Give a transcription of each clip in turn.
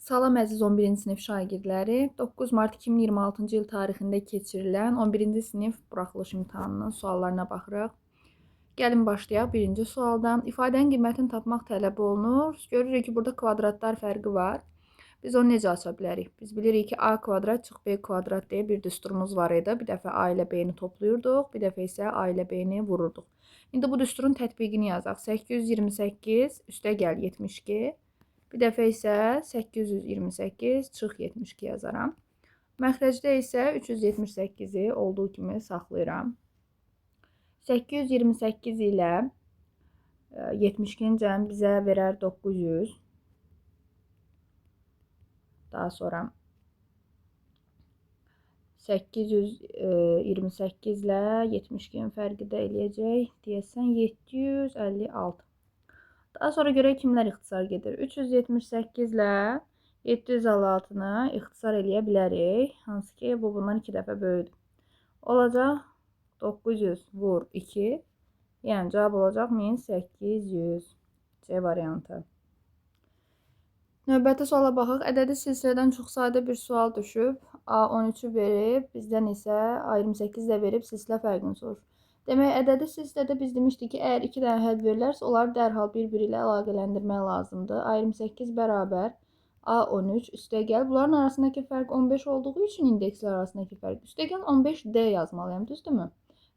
Salam əziz 11-ci sinif şagirdləri. 9 mart 2026-cı il tarixində keçirilən 11-ci sinif buraxılış imtahanının suallarına baxırıq. Gəlin başlayaq. Birinci sualdan. İfadənin qiymətini tapmaq tələb olunur. Görürük ki, burada kvadratlar fərqi var. Biz onu necə aça bilərik? Biz bilirik ki, a kvadrat çıx b kvadrat deyə bir düsturumuz var idi. Bir dəfə a ilə b-ni toplayırdıq, bir dəfə isə a ilə b-ni vururduq. İndi bu düsturun tətbiqini yazaq. 828 üstəgəl 72. Bir dəfə isə 828 çıx 72 yazaram. Məxrəcdə isə 378-i olduğu kimi saxlayıram. 828 ilə 72-nin cəmi bizə verər 900. Daha sonra 828 ilə 72-nin fərqi də eləyəcək. Deyəsən 756. Daha sonra görək kimlər ixtisar gedir. 378 ilə 756-nı ixtisar eləyə bilərik. Hansı ki, bu bundan 2 dəfə böyüdür. Olacaq 900 vur 2. Yəni cavab olacaq 1800. C variantı. Növbəti suala baxaq. Ədədi silsilədən çox sadə bir sual düşüb. A13-ü verib, bizdən isə A28 də verib silsilə fərqini soruşur. Demək, ədədi silsilədə biz demişdik ki, əgər 2 dənə hədd verilərsə, onları dərhal bir-biri ilə əlaqələndirmək lazımdır. A28 bərabər A13 üstəgəl. Bunların arasındakı fərq 15 olduğu üçün indekslər arasındakı fərq üstəgəl 15D yazmalıyam, düzdürmü?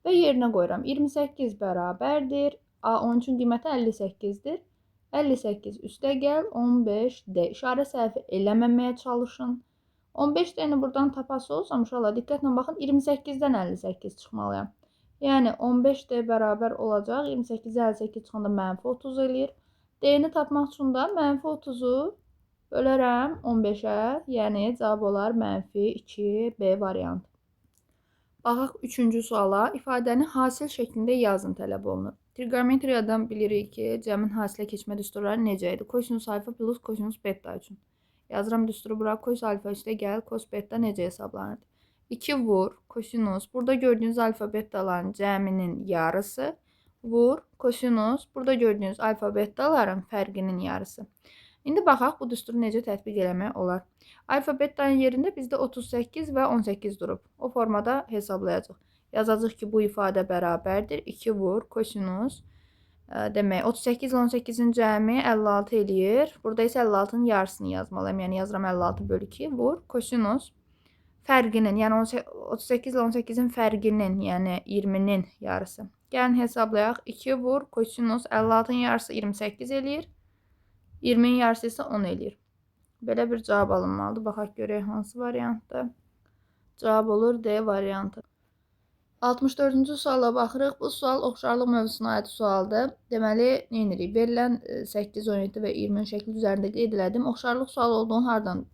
Və yerinə qoyuram. 28 bərabərdir. A13-ün qiyməti 58-dir. 58 üstəgəl 15D. İşarə səhvi eləməməyə çalışın. 15D-ni buradan tapası olsam, uşaqlar, diqqətlə baxın, 28-dən 58 çıxmalıyam. Yəni 15D bərabər olacaq. 28-ə 58 çıxanda mənfi 30 eləyir. D-ni tapmaq üçün də mənfi 30-u bölərəm 15-ə. Yəni cavab olar mənfi 2B variantı. Baxaq 3-cü suala. İfadəni hasil şəklində yazın tələb olunur. Trigonometriyadan bilirik ki, cəmin hasilə keçmə düsturları necə idi? Kosinus alfa plus kosinus beta üçün. Yazıram düsturu bura. Kos alfa üstəgəl kos beta necə hesablanırdı? 2 vur kosinus. Burada gördüyünüz alfa betaların cəminin yarısı. Vur kosinus. Burada gördüyünüz alfa betaların fərqinin yarısı. İndi baxaq, bu düsturu necə tətbiq eləmək olar. Alfa betanın yerində bizdə 38 və 18 durub. O formada hesablayacaq. Yazacaq ki, bu ifadə bərabərdir. 2 vur kosinus. Demək, 38 ilə 18-in cəmi 56 eləyir. Burada isə 56-nın yarısını yazmalıyım. Yəni yazıram 56 bölü 2 vur kosinus. Fərqinin, yəni 38 ilə 18-in fərqinin, yəni 20-nin yarısı. Gəlin hesablayaq. 2 vur kosinus 56-nın yarısı 28 eləyir. 20-nin yarısı isə 10 eləyir. Belə bir cavab alınmalıdır. Baxaq görək hansı variantdır. Cavab olur D variantı. 64-cü suala baxırıq. Bu sual oxşarlıq mövzusuna aid sualdır. Deməli, nə edirik? Verilən 8, 17 və 20 şəkli üzərində qeyd elədim. Oxşarlıq sual olduğunu hardan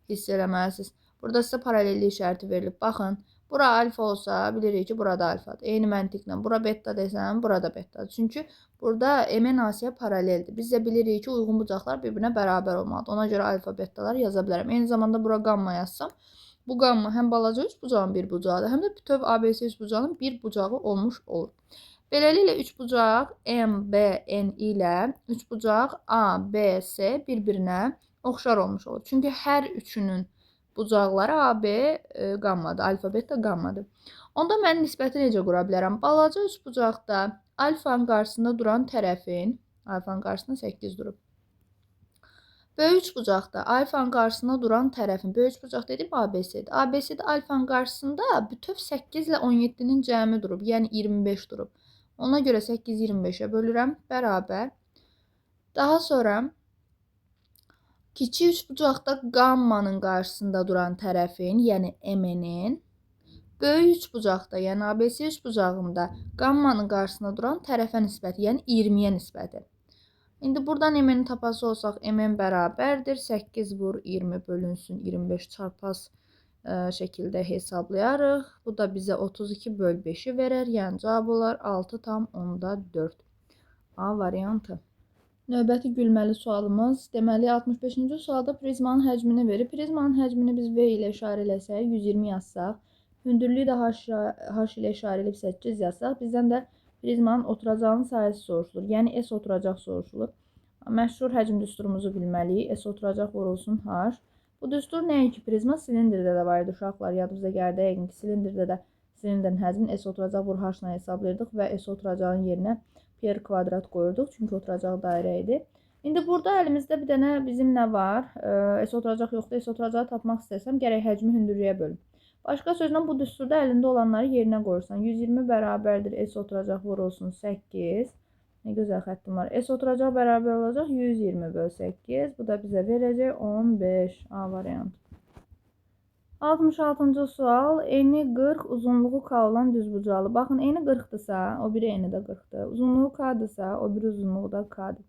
hiss eləməlisiniz? Burada sizə paralellik işarəti verilib. Baxın, bura alfa olsa, bilirik ki, burada alfadır. Eyni məntiqlə, bura beta desəm, burada betadır. Çünki burada MN A-ya paraleldir. Biz də bilirik ki, uyğun bucaqlar bir-birinə bərabər olmalıdır. Ona görə alfa betalar yaza bilərəm. Eyni zamanda bura gamma yazsam, bu gamma həm balaca üç bucağın bir bucağıdır, həm də bütöv ABC üç bucağının bir bucağı olmuş olur. Beləliklə, üç bucaq M, B, N ilə üç bucaq A, B, C bir-birinə oxşar olmuş olur. Çünki hər üçünün bucaqları A, B qammadır, alfa, beta qammadır. Onda mən nisbəti necə qura bilərəm? Balaca üç bucaqda alfanın qarşısında duran tərəfin, alfanın qarşısında 8 durub. Böyük bucaqda alfanın qarşısında duran tərəfin, böyük bucaq dedim ABC-dir. ABC-də alfanın qarşısında bütöv 8 ilə 17-nin cəmi durub, yəni 25 durub. Ona görə 8 25-ə bölürəm, bərabər. Daha sonra kiçik üçbucaqda qammanın qarşısında duran tərəfin, yəni M-nin, böyük üçbucaqda, yəni ABC üçbucağında qammanın qarşısında duran tərəfə nisbəti, yəni 20-yə nisbəti. İndi buradan M-ni tapası olsaq, M bərabərdir. 8 vur 20 bölünsün 25 çarpaz şəkildə hesablayarıq. Bu da bizə 32 böl 5-i verər. Yəni cavab olar 6,4. A variantı. Növbəti gülməli sualımız. Deməli, 65-ci sualda prizmanın həcmini verir. Prizmanın həcmini biz V ilə işarə eləsək, 120 yazsaq, hündürlüyü də H ilə işarə edib 8 yazsaq, bizdən də prizmanın oturacağının sayəsi soruşulur. Yəni S oturacaq soruşulur. Məşhur həcm düsturumuzu bilməliyik. S oturacaq vurulsun H. Bu düstur nəinki prizma, silindirdə də var idi uşaqlar. Yadınıza gəldi yəqin ki, silindirdə də silindrin həcmini S oturacaq vur H ilə hesablayırdıq və S oturacağın yerinə pi kvadrat qoyurduq. Çünki oturacaq dairə idi. İndi burada əlimizdə bir dənə bizim nə var? S oturacaq yoxdur. S oturacağı tapmaq istəsəm gərək həcmi hündürlüyə bölüm. Başqa sözlə bu düsturda əlində olanları yerinə qoyursan. 120 bərabərdir S oturacaq vurulsun 8. Ne güzel xəttim var. S oturacaq bərabər olacaq 120 böl 8. Bu da bizə verəcək 15. A variantı. 66-cı sual. Eni 40, uzunluğu K olan düzbucalı. Baxın, eni 40-dırsa, o biri eni də 40-dır. Uzunluğu K-dırsa, o biri uzunluğu da K-dır.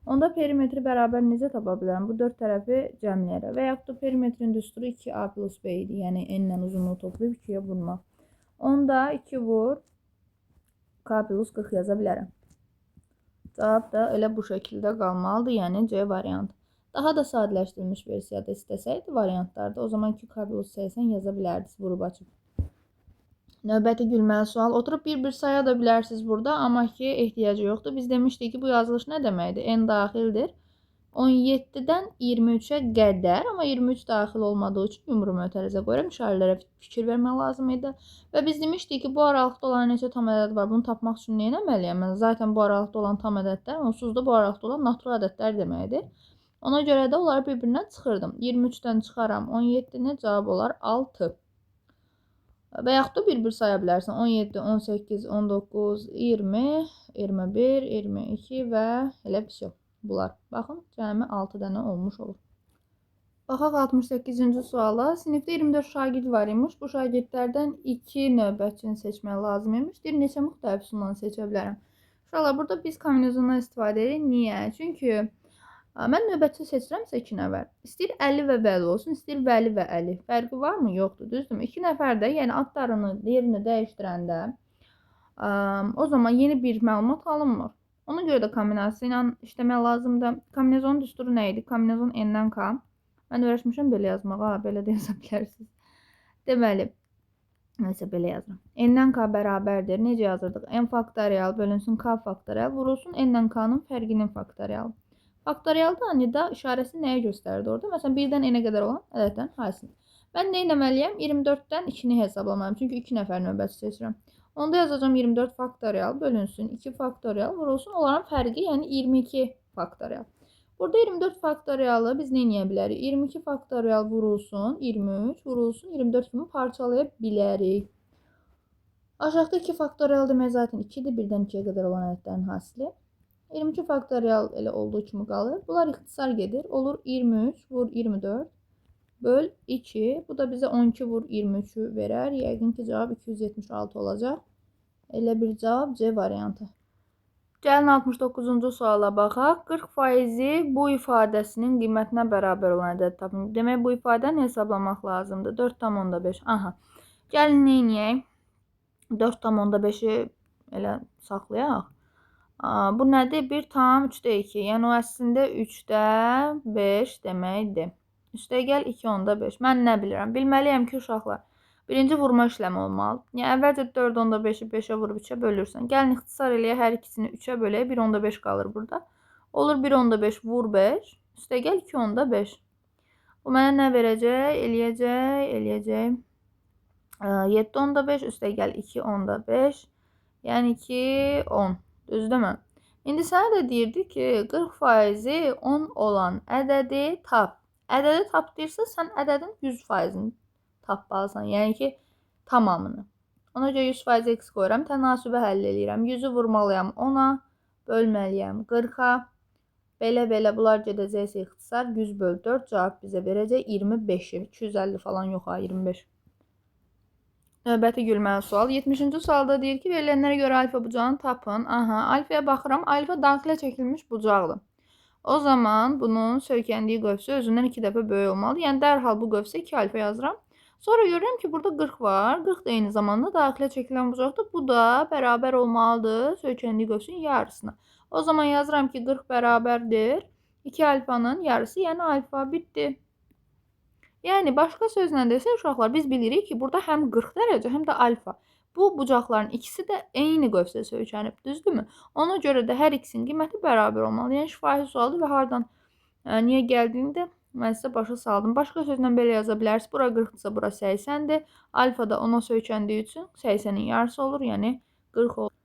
Onda perimetri bərabər necə tapa bilərəm? Bu 4 tərəfi cəmləyərək. Və yaxud da perimetrin düsturu 2A plus B idi. Yəni, enlə uzunluğu toplayıb 2-yə vurmaq. Onda 2 vur K plus 40 yaza bilərəm. Cavab da elə bu şəkildə qalmalıdır, yəni C variantı. Daha da sadələşdirilmiş versiyada istəsəydi variantlarda, o zaman 2K plus 80 yaza bilərdiniz, vurub açıb. Növbəti gülməli sual. Oturub bir-bir saya da bilərsiniz burada, amma ki, ehtiyacı yoxdur. Biz demişdik ki, bu yazılış nə deməkdir? N daxildir. 17-dən 23-ə qədər, amma 23 daxil olmadığı üçün yumru mötərizə qoyuram. İşarələrə fikir vermək lazım idi. Və biz demişdik ki, bu aralıqda olan neçə tam ədəd var? Bunu tapmaq üçün nə etməliyəm? Mən zaten bu aralıqda olan tam ədədlər, onsuz da bu aralıqda olan natural ədədlər deməkdir. Ona görə də onları bir-birindən çıxırdım. 23-dən çıxaram 17-nə cavab olar 6. Və yaxud da bir-bir saya bilərsən. 17, 18, 19, 20, 21, 22 və elə bir şey. Bunlar. Baxın, cəmi 6 dənə olmuş olur. Baxaq 68-ci suala. Sinifdə 24 şagird var imiş. Bu şagirdlərdən 2 növbətçini seçmək lazım imiş. Bir neçə müxtəlif üsuldan seçə bilərəm. Uşaqlar, burada biz kombinezondan istifadə edirik. Niyə? Çünki mən növbətçi seçirəmsə 2 nəfər. İstəyir Əli və Vəli olsun, istəyir Vəli və Əli. Fərqi varmı? Yoxdur. Düzdürmü? 2 nəfər də, yəni adlarını, yerini dəyişdirəndə o zaman yeni bir məlumat alınmır. Ona görə də kombinasiya ilə işləmək lazımdır. Kombinezonun düsturu nə idi? Kombinezon N-dən K. Mən öyrəşmişəm belə yazmağa, belə də yaza bilərsiniz. Deməli, nəsə belə yazıram. N-dən K bərabərdir. Necə yazırdıq? N faktorial bölünsün K faktorial vurulsun N-dən K-nın fərqinin faktorialı. Faktorialda nida işarəsi nəyə göstərirdi orada? Məsələn, 1-dən N-ə qədər olan ədədlərin hasilini. Mən nə etməliyəm? 24-dən 2-ni hesablamalıyım. Çünki 2 nəfər növbəti seçirəm. Onda yazacağım 24 faktorial bölünsün 2 faktorial vurulsun. Onların fərqi yəni 22 faktorial. Burada 24 faktorialı biz nə edə bilərik? 22 faktorial vurulsun 23 vurulsun 24 kimi parçalaya bilərik. Aşağıda 2 faktorial demək zaten 2-dir. 1-dən 2-yə qədər olan ədədlərin hasili. 22 faktorial elə olduğu kimi qalır. Bunlar ixtisar gedir. Olur 23 vur 24 böl 2. Bu da bizə 12 vur 23'ü verər. Yəqin ki, cavab 276 olacaq. Elə bir cavab C variantı. Gəlin 69-cu suala baxaq. 40% bu ifadəsinin qiymətinə bərabər olan ədəd tapın. Demək, bu ifadəni hesablamaq lazımdır. 4,5. Aha. Gəlin nə edək? 4,5-i elə saxlayaq. Bu nədir? 1,3/2. Yəni, o əslində 3-də 5 deməkdir. Üstəgəl 2,5. Mən nə bilirəm? Bilməliyəm ki, uşaqlar, birinci vurma işləmi olmalı. Yəni, əvvəlcə 4,5-i 5-ə vurub 3-ə bölürsən. Gəlin, ixtisar eləyə hər ikisini 3-ə böləyə 1,5 qalır burada. Olur 1,5 vur 5. Üstəgəl 2,5. Bu mənə nə verəcək? Eləyəcək. 7,5 üstəgəl 2,5. Yəni ki, 10. Düzdürmü? İndi sənə də deyirdi ki, 40% 10 olan ədədi tap. Ədədi tap deyirsə, sən ədədin 100%-ni tapmalısan. Yəni ki, tamamını. Ona görə 100% x qoyuram. Tənasübə həll edirəm. 100-ü vurmalıyam 10-a, bölməliyəm 40-a. Belə bunlar gedəcəksə ixtisar 100 böl 4 cavab bizə verəcək 25-i. 250 falan yox ha, 25. Növbəti gülməli sual. 70-ci sualda deyir ki, verilənlərə görə alfa bucağını tapın. Aha, alfaya baxıram. Alfa daxilə çəkilmiş bucaqdır. O zaman bunun söykəndiyi qövsü özündən 2 dəfə böyük olmalı. Yəni, dərhal bu qövsə 2 alfa yazıram. Sonra görürəm ki, burada 40 var. 40 da eyni zamanda daxilə çəkilən bucaqdır. Bu da bərabər olmalıdır söykəndiyi qövsün yarısına. O zaman yazıram ki, 40 bərabərdir 2 alfanın yarısı, yəni alfa bitdi. Yəni, başqa sözlə desə, uşaqlar, biz bilirik ki, burada həm 40 dərəcə, həm də alfa. Bu bucaqların ikisi də eyni qövsə söykənib, düzdürmü? Ona görə də hər ikisinin qiyməti bərabər olmalı. Yəni şifahi sualdır və hardan niyə gəldiyini də mən sizə başa saldım. Başqa sözlə belə yaza bilərsiniz. Bura 40-dırsa, bura 80-dir. Alfa da 10-a söykəndiyi üçün 80-in yarısı olur, yəni 40 olur.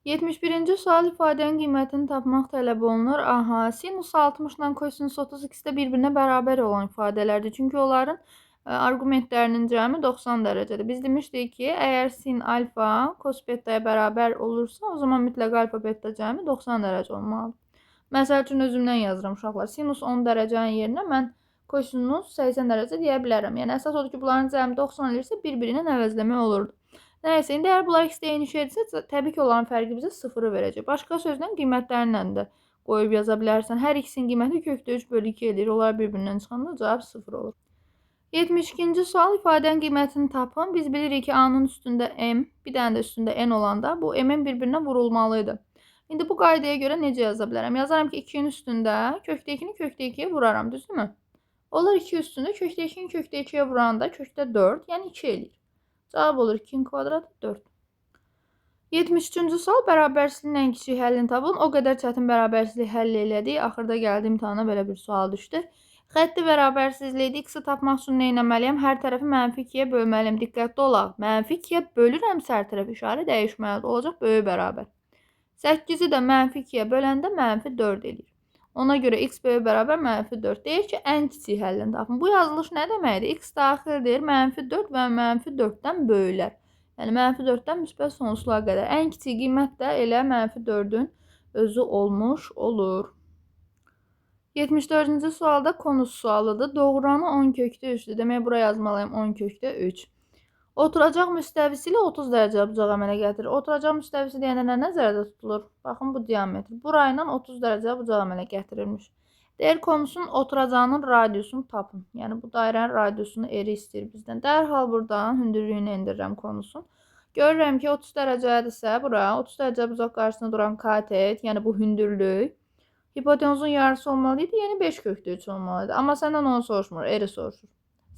71-ci sual ifadənin qiymətini tapmaq tələb olunur. Aha, sinus 60 ilə kosinus 30 ikisi də bir-birinə bərabər olan ifadələrdir. Çünki onların argumentlərinin cəmi 90 dərəcədir. Biz demişdik ki, əgər sin alfa kos betaya bərabər olursa, o zaman mütləq alfa beta cəmi 90 dərəcə olmalıdır. Məsəl üçün özümdən yazıram uşaqlar. Sinus 10 dərəcənin yerinə mən kosinus 80 dərəcə deyə bilərəm. Yəni əsas odur ki, bunların cəmi 90 elirsə bir-birini əvəzləmək olurdu. Nəysə, indi əgər bunlar ikisi eyni şeydirsə, təbii ki, onların fərqi bizə 0-ı verəcək. Başqa sözlə qiymətlərinlə də qoyub yaza bilərsən. Hər ikisinin qiyməti kökdə 3 bölü 2 edir. Onlar bir-birindən çıxanda cavab 0 olur. 72-ci sual ifadənin qiymətini tapın. Biz bilirik ki, A-nın üstündə M, bir dənə də üstündə N olanda bu M-in bir-birinə vurulmalıydı. İndi bu qaydaya görə necə yaza bilərəm? Yazaram ki, 2-nin üstündə kökdə 2-ni kökdə 2-yə vuraram, düzdürmü? Onlar 2 üstündə kökdə 2-ni kökdə 2-yə vuranda kökdə 4, yəni 2 eləyir. Cavab olur 2-nin kvadratı 4. 73-cü sual bərabərsizliyin ən kiçik həllini tapın. O qədər çətin bərabərsizlik həll elədik. Axırda gəldi imtahana belə bir sual düşdü. Xətti bərabərsizlikdə x-i tapmaq üçün nə etməliyəm? Hər tərəfi mənfi 2-yə bölməliyəm. Diqqətli olaq. Mənfi 2-yə bölürəmsə hər tərəf işarə dəyişməlidir. Olacaq böyük bərabər. 8-i də mənfi 2-yə böləndə mənfi 4 eləyir. Ona görə x böyük bərabər mənfi 4. Deyir ki, ən kiçik həllini tapın. Bu yazılış nə deməkdir? X daxildir, mənfi 4 və mənfi 4-dən böyüklər. Yəni, mənfi 4-dən müsbət sonsuzluğa qədər. Ən kiçik qiymət də elə mənfi 4-ün özü olmuş olur. 74-cü sualda konus sualıdır. Doğranı 10 kökdə 3'dür. Demək, bura yazmalıyım 10 kökdə 3. Oturacaq müstəvisi ilə 30 dərəcə bucaq əmələ gətirir. Oturacaq müstəvisi deyəndə nə nəzərdə tutulur? Baxın, bu diametr. Burayla 30 dərəcə bucaq əmələ gətirilmiş. Deyir, konusun oturacağının radiusunu tapın. Yəni, bu dairənin radiusunu eri istəyir bizdən. Dərhal buradan hündürlüyünü endirirəm konusun. Görürəm ki, 30 dərəcədirsə, bura 30 dərəcə bucaq qarşısında duran katet, yəni bu hündürlük, hipotenuzun yarısı olmalıydı, yəni 5 kökdə 3 olmalıydı. Amma səndən onu soruşmur, eri soruşur.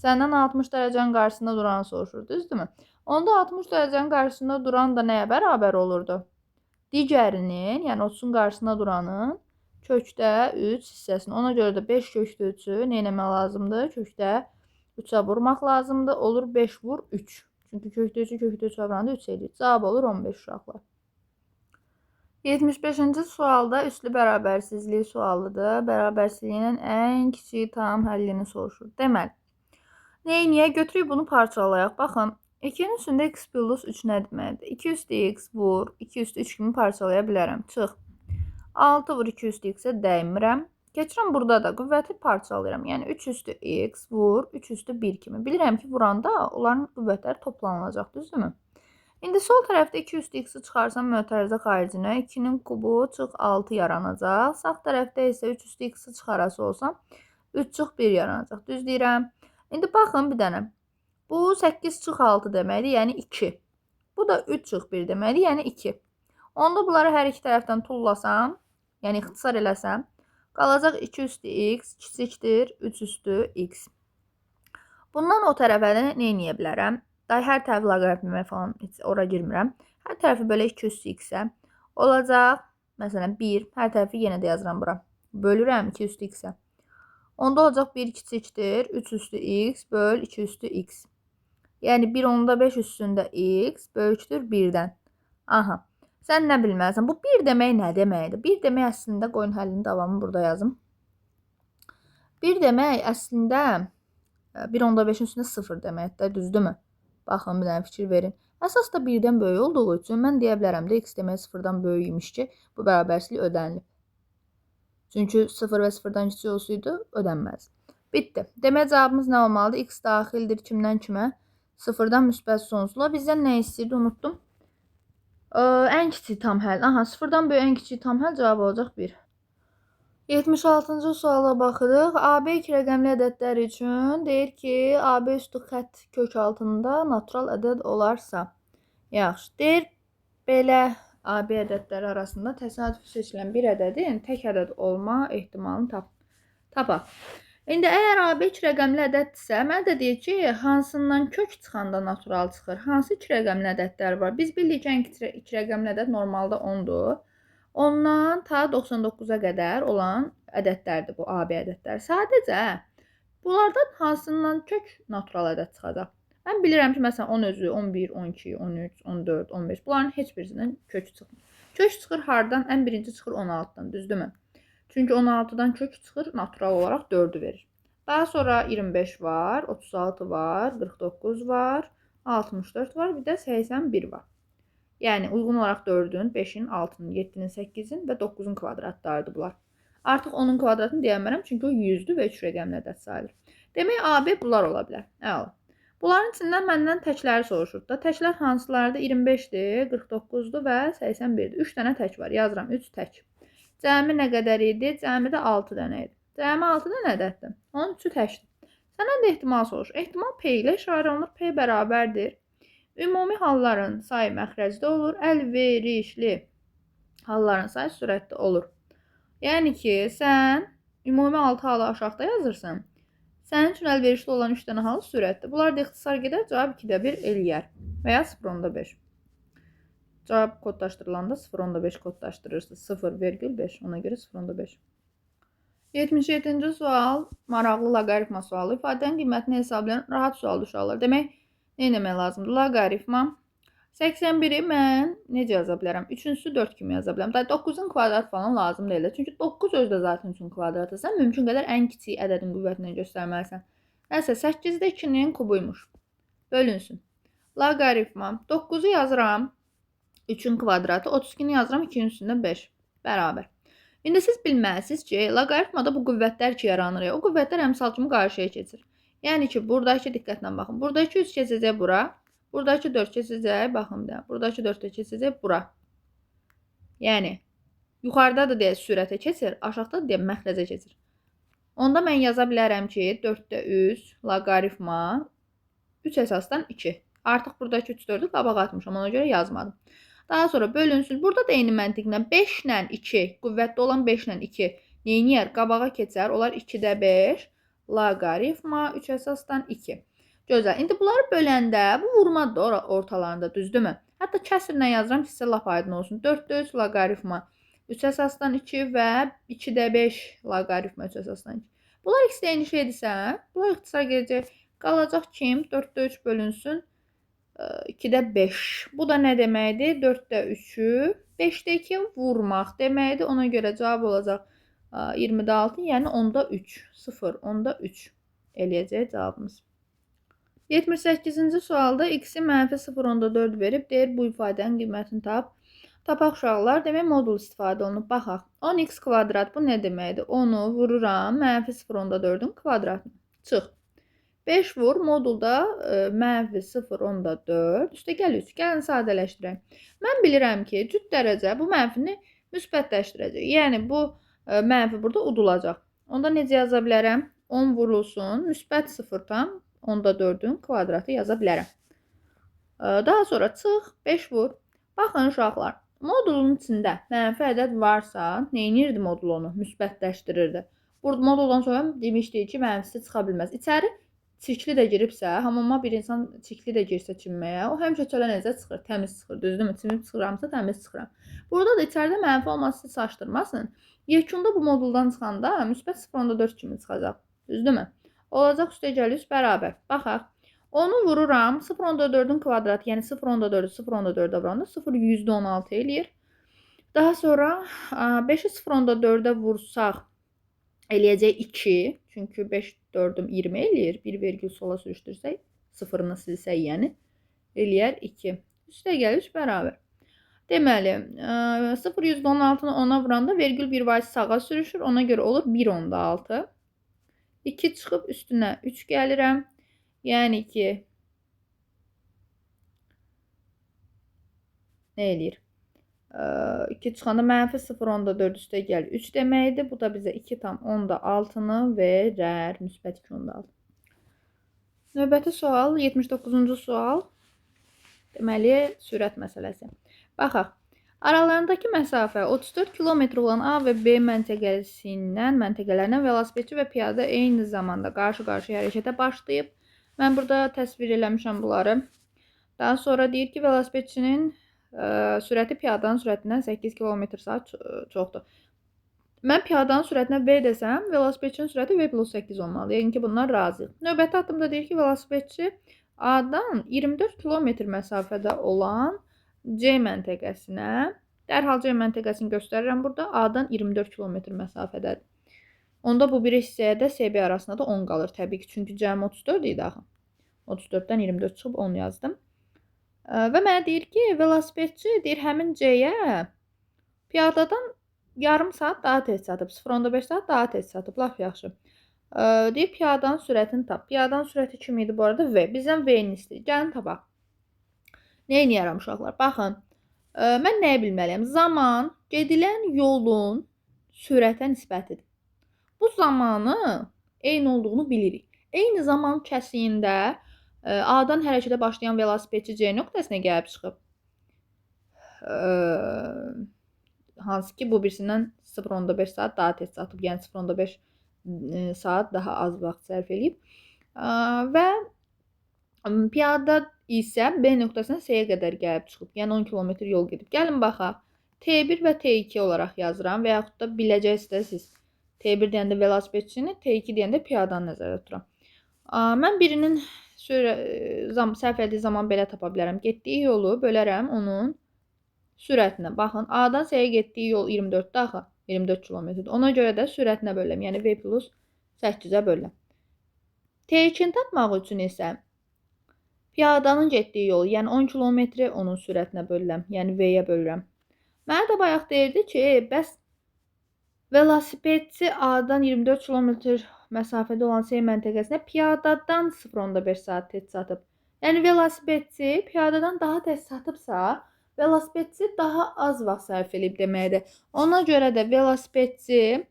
Səndən 60 dərəcənin qarşısında duranı soruşur, düzdürmü? Onda 60 dərəcənin qarşısında duran da nəyə bərabər olurdu? Digərinin, yəni 30-un qarşısında duranın kökdə 3 hissəsini. Ona görə də 5 kökdə 3-ü nə etmək lazımdır? Kökdə 3-ə vurmaq lazımdır. Olur 5 vur 3. Çünki kökdə 3-ü kökdə 3-ə vuranda 3 eləyir. Cavab olur 15 uşaqlar. 75-ci sualda üslü bərabərsizlik sualıdır. Bərabərsizliyin ən kiçik tam həllini soruşur. Deməli, niyə götürük bunu parçalayaq? Baxın, 2-nin üstündə x plus 3 nə deməkdir? 2 üstü x vur, 2 üstü 3 kimi parçalaya bilərəm. Çıx. 6 vur 2 üstü x-ə dəymirəm. Keçirəm burada da qüvvəti parçalayıram. Yəni 3 üstü x vur, 3 üstü 1 kimi. Bilirəm ki, vuranda onların qüvvətləri toplanılacaq, düzdürmü? İndi sol tərəfdə 2 üstü x-i çıxarsam mötərizə xaricinə 2-nin kubu çıx 6 yaranacaq. Sağ tərəfdə isə 3 üstü x-i çıxarası olsam 3 çıx 1 yaranacaq. Düz deyirəm. İndi baxın bir dənə. Bu 8 çıx 6 deməkdir, yəni 2. Bu da 3 çıx 1 deməkdir, yəni 2. Onda bunları hər iki tərəfdən tullasam, yəni ixtisar eləsəm, qalacaq 2 üstü x kiçikdir 3 üstü x. Bundan o tərəfə də nə edə bilərəm? Hər tərəfi loqaritmə falan ora girmirəm. Hər tərəfi belə 2 üstü x-ə olacaq. Məsələn 1, hər tərəfi yenə də yazıram bura. Bölürəm 2 üstü x-ə. Onda olacaq 1 kiçikdir 3 üstü x böl 2 üstü x. Yəni 1 onda 5 üstündə x böyükdür 1-dən. Aha, sən nə bilməlisən? Bu 1 demək nə deməkdir? 1 demək əslində, qoyun həllinin davamını burada yazım. 1 demək əslində 1 onda 5 üstündə 0 deməkdir, düzdürmü? Baxın, bir dənə fikir verin. Əsas da 1-dən böyük olduğu üçün mən deyə bilərəm də x demək 0-dan böyük imiş ki, bu bərabərsizlik ödənilib. Çünki 0 və 0-dan kiçik olsaydı ödənməz. Bitdi. Demək cavabımız nə olmalıdır? X daxildir kimdən kimə? 0-dan müsbət sonsuzluğa. Bizdən nə istəyirdi? Unutdum. Ən kiçik tam həll. Aha, 0-dan böyük ən kiçik tam həll cavab olacaq 1. 76-cı suala baxırıq. AB 2 rəqəmli ədədlər üçün deyir ki, AB üstü xətt kök altında natural ədəd olarsa. Yaxşı, deyir, belə AB ədədləri arasında təsadüfi seçilən bir ədədin tək ədəd olma ehtimalını tapaq. İndi əgər AB 2 rəqəmli ədəddirsə, mənə də deyir ki, hansından kök çıxanda natural çıxır? Hansı 2 rəqəmli ədədlər var? Biz bilirik ki, 2 rəqəmli ədəd normalda 10-dur. Ondan ta 99-a qədər olan ədədlərdir bu AB ədədlər. Sadəcə bunlardan hansından kök natural ədəd çıxacaq? Mən bilirəm ki, məsələn 10 özü 11, 12, 13, 14, 15 bunların heç birisindən kök çıxmır. Kök çıxır hardan? Ən birinci çıxır 16-dan, düzdürmü? Çünki 16-dan kök çıxır, natural olaraq 4-ü verir. Daha sonra 25 var, 36 var, 49 var, 64 var, bir də 81 var. Yəni uyğun olaraq 4-ün, 5-in, 6-nın, 7-nin, 8-in və 9-un kvadratlarıdır bunlar. Artıq onun kvadratını deyəmərəm, çünki o 100-dür və 3 rəqəmli ədəd sayılır. Demək, AB bunlar ola bilər. Əla. Bunların içindən məndən təkləri soruşur da. Təklər hansılardır? 25-dir, 49-dur və 81-dir. 3 dənə tək var. Yazıram, 3 tək. Cəmi nə qədər idi? Cəmi də 6 dənə idi. Cəmi 6 dənə ədəddir. Onun 3-ü təkdir. Səndən də ehtimal soruşur. Ehtimal P ilə işarə olunur. P bərabərdir. Ümumi halların sayı məxrəcdə olur. Əlverişli halların sayı sürətdə olur. Yəni ki, sən ümumi 6 halı aşağıda yazırsan. Sənin üçün əlverişli olan 3 dənə halı sürətdir. Bunlar da ixtisar gedər, cavab 2-də 1 eləyər. Və ya 0.5. Cavab kodlaşdırılanda 0.5 kodlaşdırırsınız. 0,5. Ona görə 0.5. 77-ci sual maraqlı loqaritma sualı. İfadənin qiymətini hesablayan rahat sual uşaqlar. Demək, nə etmək lazımdır? Loqaritma 81-i mən necə yaza bilərəm? 3-üncüsü 4 kimi yaza bilərəm. 9-un kvadrat falan lazım deyil. Çünki 9 özdə zaten 3-ün kvadratı. Sən mümkün qədər ən kiçik ədədin qüvvətindən göstərməlisən. Nəsə 8-də 2-nin kubuymuş. Bölünsün. Loqaritma 9-u yazıram. 3-ün kvadratı. 32-ni yazıram. 2-nin üstündə 5. Bərabər. İndi siz bilməlisiniz ki, loqaritmada bu qüvvətlər ki yaranır ya, o qüvvətlər əmsal kimi qarşıya keçir. Yəni ki, buradakı diqqətlə baxın. Buradakı 3 keçəcək bura. Buradakı 4 keçəcək, baxın bir də. Buradakı 4 keçəcək bura. Yəni, yuxarıda da deyə sürətə keçir, aşağıda da deyə məxrəcə keçir. Onda mən yaza bilərəm ki, 4-də 3 loqaritma 3 əsasdan 2. Artıq buradakı 3-4-ü qabağa atmışam, ona görə yazmadım. Daha sonra bölünsün. Burada da eyni məntiqlə 5 ilə 2, qüvvətdə olan 5 ilə 2 neyniyər? Qabağa keçər. Onlar 2-də 5, loqaritma 3 əsasdan 2. Gözəl. İndi bunları böləndə bu vurmadır ortalarında, düzdürmü? Hətta kəsrlə yazıram ki, sizə lap aydın olsun. 4-də 3 loqaritma 3 əsasdan 2 və 2-də 5 loqaritma 3 əsasdan 2. Bunlar ikisi eyni şeydirsə, bunlar ixtisar gedəcək. Qalacaq kim? 4-də 3 bölünsün. 2-də 5. Bu da nə deməkdir? 4-də 3-ü 5-də 2 vurmaq deməkdir. Ona görə cavab olacaq 20-də 6, yəni 10-da 3. 0, 10-da 3 eləyəcək cavabımız. 78-ci sualda x-i mənfi 0, 10-da 4 verib, deyir bu ifadənin qiymətini tap. Tapaq uşaqlar, demək modul istifadə olunub. Baxaq, 10x kvadrat bu nə deməkdir? 10-u vururam, mənfi 0, 10-da 4-ün kvadratını. Çıx. 5 vur, modulda mənfi 0, 10-da 4, üstə gəl 3. Gəlin sadələşdirək. Mən bilirəm ki, cüt dərəcə bu mənfini müsbətləşdirəcək. Yəni, bu mənfi burada udulacaq. Onda necə yaza bilərəm? 10 vurulsun, müsbət 0-dan 10-da 4-ün kvadratı yaza bilərəm. Daha sonra çıx, 5 vur. Baxın, uşaqlar, modulun içində mənfi ədəd varsa, neynirdi modul onu? Müsbətləşdirirdi. Burada moduldan sonra demişdik ki, mənfisi çıxa bilməz. İçəri çirkli də giribsə, hamama bir insan çirkli də girsə çimməyə, o həmişə çölə necə çıxır? Təmiz çıxır, düzdürmü? Çimib çıxıramsa təmiz çıxıram. Burada da içəridə mənfi olması saçdırmasın. Yekunda bu moduldan çıxanda müsbət 0.4 kimi çıxacaq, düzdürmü? Olacaq üstə gəlir bərabər. Baxaq. Onu vururam, 0.4-ün kvadratı, yəni 0.4-ü 0.4-ə vuranda 0,16 eləyir. Daha sonra 5-i 0.4-ə vursaq, eləyəcək 2. Çünki 5, 4-üm 20 eləyir. 1 vergül sola sürüşdürsək, 0-ını silsək, yəni eləyər 2. Üstə gəlir bərabər. Deməli, 0,16-nı 10-a vuranda vergül 1 vaysi sağa sürüşür. Ona görə olur 1.6. 2 çıxıb üstünə 3 gəlirəm. Yəni ki, nə eləyir? 2 çıxanda mənfi 0.4 üstə gəlir 3 deməkdir. Bu da bizə 2,6-nı verər. Müsbət 2,6. Növbəti sual, 79-cu sual. Deməli, sürət məsələsi. Baxaq. Aralarındakı məsafə 34 kilometr olan A və B məntəqələrindən velosipedçi və piyada eyni zamanda qarşı-qarşıya hərəkətə başlayıb. Mən burada təsvir eləmişəm bunları. Daha sonra deyir ki, velosipedçinin sürəti piyadanın sürətindən 8 km/saat çoxdur. Mən piyadanın sürətinə V desəm, velosipedçinin sürəti V plus 8 olmalı. Yəni ki, bunlar razıyıq. Növbəti addımda deyir ki, velosipedçi A-dan 24 kilometr məsafədə olan C məntəqəsinə, dərhal C məntəqəsini göstərirəm burada, A-dan 24 kilometr məsafədədir. Onda bu bir hissəyə də SB arasında da 10 qalır təbii ki, çünki cəmi 34 idi axı. 34-dən 24 çıxıb 10 yazdım. Və mənə deyir ki, velosipedçi deyir həmin C-yə piyadadan yarım saat daha tez çatıb, 0.5 saat daha tez çatıb, laf yaxşı. Deyir piyadanın sürətini tap. Piyadanın sürəti kim idi bu arada? V. Bizdən V-ni istəyir. Gəlin tapaq. Nə edirəm uşaqlar? Baxın, mən nəyə bilməliyəm? Zaman gedilən yolun sürətə nisbətidir. Bu zamanı eyni olduğunu bilirik. Eyni zaman kəsiyində A-dan hərəkətə başlayan velosipedçi C nöqtəsinə gəlib çıxıb. Hansı ki, bu birisindən 0.5 saat daha tez çatıb. Yəni 0.5 saat daha az vaxt sərf edib. Və piyada isə B nöqtəsinə C-yə qədər gəlib çıxıb. Yəni 10 kilometr yol gedib. Gəlin baxaq. T1 və T2 olaraq yazıram və yaxud da biləcəksiniz siz. T1 deyəndə velosipedçini, T2 deyəndə piyadanı nəzərdə tuturam. Mən birinin sərf etdiyi zaman belə tapa bilərəm. Getdiyi yolu bölərəm onun sürətinə. Baxın, A-dan C-yə getdiyi yol 24-də axı. 24 kilometrdir. Ona görə də sürətinə bölürəm. Yəni V plus 8-ə bölürəm. T2-ni tapmaq üçün isə piyadanın getdiyi yol, yəni 10 kilometri onun sürətinə bölürəm. Yəni V-yə bölürəm. Mənə də bayaq deyirdi ki, bəs velosipedçi A-dan 24 kilometr məsafədə olan C məntəqəsinə piyadadan 0.5 saat tez çatıb. Yəni velosipedçi piyadadan daha tez çatıbsa, velosipedçi daha az vaxt sərf edib deməkdir. Ona görə də velosipedçi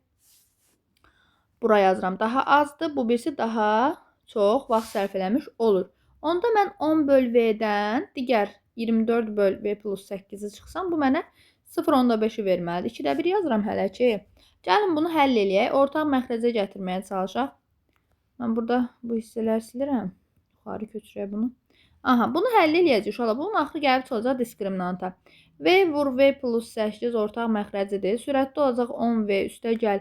bura yazıram daha azdır, bu birisi daha çox vaxt sərf eləmiş olur. Onda mən 10 böl V-dən digər 24 böl V plus 8-i çıxsam, bu mənə 0.5-i verməlidir. 2-də 1 yazıram hələ ki. Gəlin bunu həll eləyək. Ortaq məxrəcə gətirməyə çalışaq. Mən burada bu hissələri silirəm. Yuxarı köçürək bunu. Aha, bunu həll eləyəcək uşaqlar. Bunun axırı gəlib çıxacaq diskriminanta. V vur V plus 8 ortaq məxrəcidir. Sürətli olacaq 10V üstə gəl.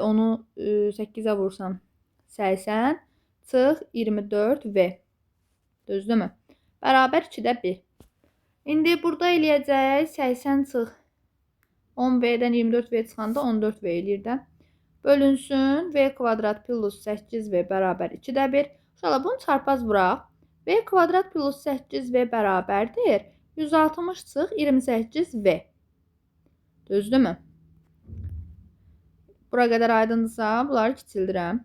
Onu 8-ə vursam 80 çıx 24V. Düzdürmü? Bərabər 2-də 1. İndi burada eləyəcək 80 çıx 10V-dən 24V çıxanda 14V eləyir də. Bölünsün V kvadrat plus 8V bərabər 2-də 1. Uşaqlar bunu çarpaz vuraq. V kvadrat plus 8V bərabərdir 160 çıx 28V. Düzdürmü? Bura qədər aydındırsa, bunları kiçildirəm.